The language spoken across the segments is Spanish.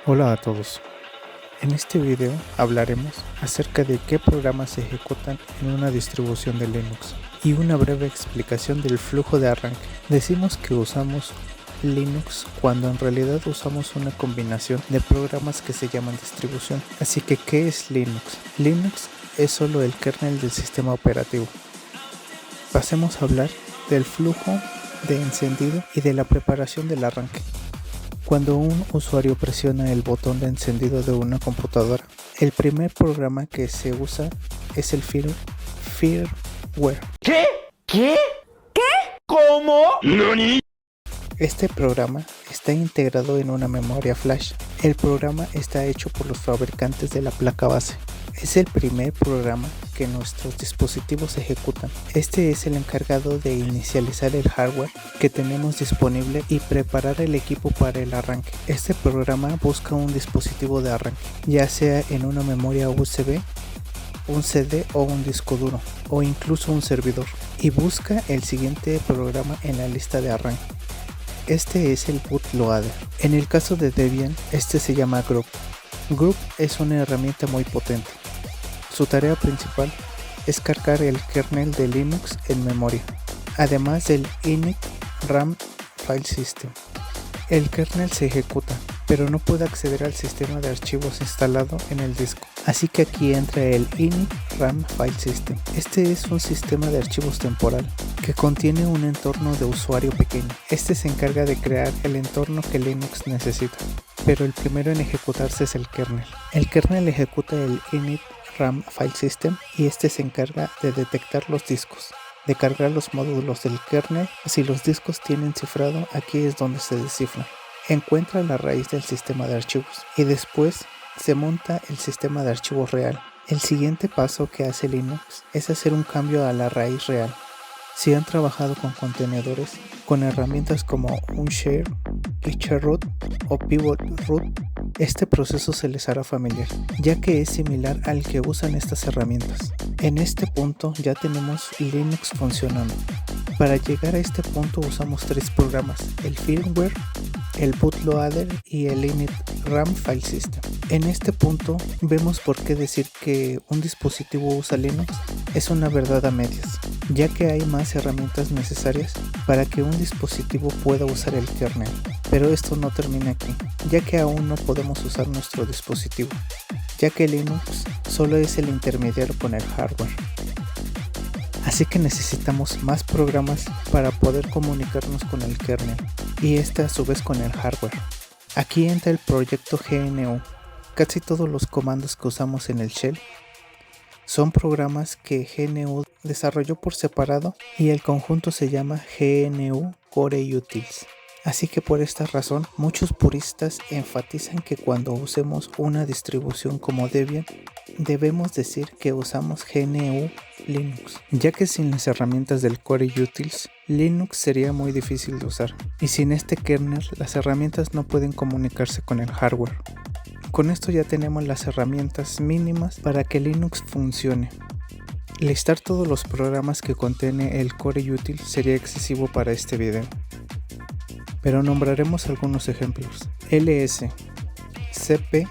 Hola a todos. En este video hablaremos acerca de qué programas se ejecutan en una distribución de Linux y una breve explicación del flujo de arranque. Decimos que usamos Linux cuando en realidad usamos una combinación de programas que se llaman distribución. Así que, ¿qué es Linux? Linux es solo el kernel del sistema operativo. Pasemos a hablar del flujo de encendido y de la preparación del arranque. Cuando un usuario presiona el botón de encendido de una computadora, el primer programa que se usa es el firmware. ¿Qué? ¿Cómo? ¿Nani? Este programa está integrado en una memoria flash. El programa está hecho por los fabricantes de la placa base. Es el primer programa que nuestros dispositivos ejecutan. Este es el encargado de inicializar el hardware que tenemos disponible y preparar el equipo para el arranque. Este programa busca un dispositivo de arranque, ya sea en una memoria USB, un CD o un disco duro, o incluso un servidor, y busca el siguiente programa en la lista de arranque. Este es el bootloader. En el caso de Debian, este se llama Grub. Grub es una herramienta muy potente. Su tarea principal es cargar el kernel de Linux en memoria, además del init RAM file system. El kernel se ejecuta, pero no puede acceder al sistema de archivos instalado en el disco. Así que aquí entra el init RAM file system. Este es un sistema de archivos temporal que contiene un entorno de usuario pequeño. Este se encarga de crear el entorno que Linux necesita, pero el primero en ejecutarse es el kernel. El kernel ejecuta el init RAM file system y este se encarga de detectar los discos, de cargar los módulos del kernel. Si los discos tienen cifrado, aquí es donde se descifran. Encuentra la raíz del sistema de archivos y después se monta el sistema de archivos real. El siguiente paso que hace Linux es hacer un cambio a la raíz real. Si han trabajado con contenedores, con herramientas como Unshare, Root o Pivot Root, este proceso se les hará familiar, ya que es similar al que usan estas herramientas. En este punto ya tenemos Linux funcionando. Para llegar a este punto usamos tres programas: el firmware, el bootloader y el init RAM file system. En este punto vemos por qué decir que un dispositivo usa Linux es una verdad a medias, ya que hay más herramientas necesarias para que un dispositivo pueda usar el kernel. Pero esto no termina aquí, ya que aún no podemos usar nuestro dispositivo, ya que Linux solo es el intermediario con el hardware. Así que necesitamos más programas para poder comunicarnos con el kernel y este a su vez con el hardware. Aquí entra el proyecto GNU. Casi todos los comandos que usamos en el shell son programas que GNU desarrolló por separado y el conjunto se llama GNU Core Utils. Así que por esta razón muchos puristas enfatizan que cuando usemos una distribución como Debian debemos decir que usamos GNU Linux, ya que sin las herramientas del Core Utils Linux sería muy difícil de usar, y sin este kernel las herramientas no pueden comunicarse con el hardware. Con esto ya tenemos las herramientas mínimas para que Linux funcione. Listar todos los programas que contiene el Core Util sería excesivo para este video, pero nombraremos algunos ejemplos: ls, cp,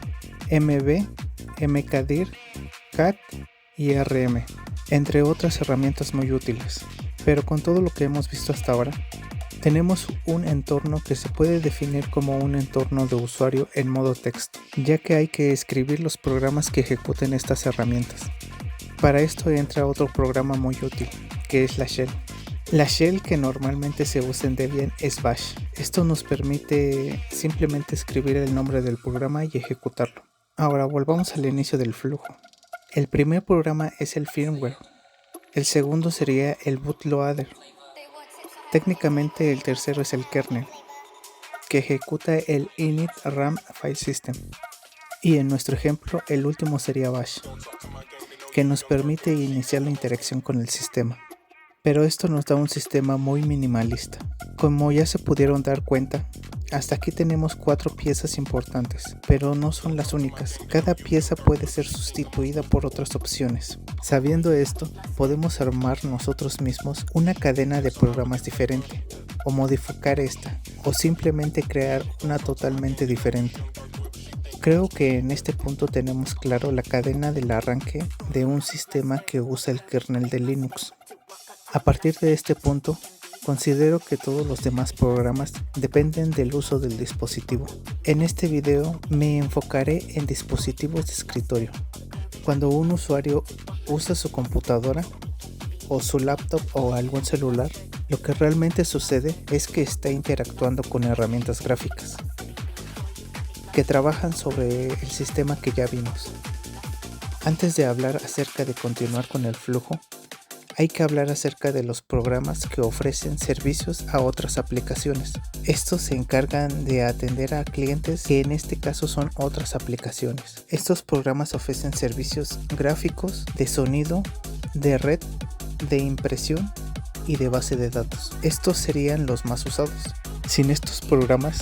mb, mkdir, cat y rm, entre otras herramientas muy útiles. Pero con todo lo que hemos visto hasta ahora, tenemos un entorno que se puede definir como un entorno de usuario en modo texto, ya que hay que escribir los programas que ejecuten estas herramientas. Para esto entra otro programa muy útil, que es la shell. La shell que normalmente se usa en Debian es bash. Esto nos permite simplemente escribir el nombre del programa y ejecutarlo. Ahora volvamos al inicio del flujo. El primer programa es el firmware. El segundo sería el bootloader. Técnicamente el tercero es el kernel, que ejecuta el init RAM file system. Y en nuestro ejemplo el último sería bash, que nos permite iniciar la interacción con el sistema. Pero esto nos da un sistema muy minimalista. Como ya se pudieron dar cuenta, hasta aquí tenemos 4 piezas importantes, pero no son las únicas. Cada pieza puede ser sustituida por otras opciones. Sabiendo esto, podemos armar nosotros mismos una cadena de programas diferente, o modificar esta, o simplemente crear una totalmente diferente. Creo que en este punto tenemos claro la cadena del arranque de un sistema que usa el kernel de Linux. A partir de este punto, considero que todos los demás programas dependen del uso del dispositivo. En este video me enfocaré en dispositivos de escritorio. Cuando un usuario usa su computadora o su laptop o algún celular, lo que realmente sucede es que está interactuando con herramientas gráficas que trabajan sobre el sistema que ya vimos. Antes de hablar acerca de continuar con el flujo, hay que hablar acerca de los programas que ofrecen servicios a otras aplicaciones. Estos se encargan de atender a clientes que en este caso son otras aplicaciones. Estos programas ofrecen servicios gráficos, de sonido, de red, de impresión y de base de datos. Estos serían los más usados. Sin estos programas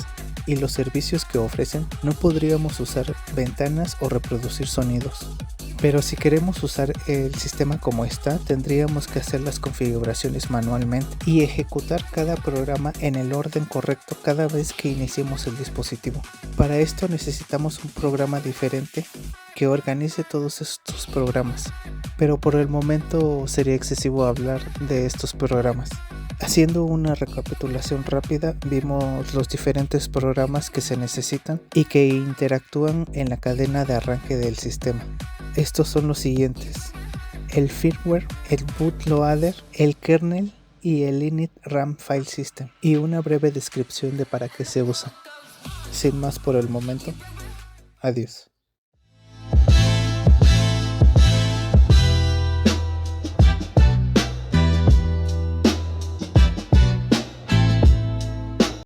y los servicios que ofrecen, no podríamos usar ventanas o reproducir sonidos. Pero si queremos usar el sistema como está, tendríamos que hacer las configuraciones manualmente y ejecutar cada programa en el orden correcto cada vez que iniciemos el dispositivo. Para esto necesitamos un programa diferente que organice todos estos programas, pero por el momento sería excesivo hablar de estos programas. Haciendo una recapitulación rápida, vimos los diferentes programas que se necesitan y que interactúan en la cadena de arranque del sistema. Estos son los siguientes: el firmware, el bootloader, el kernel y el init RAM file system, y una breve descripción de para qué se usa. Sin más por el momento, adiós.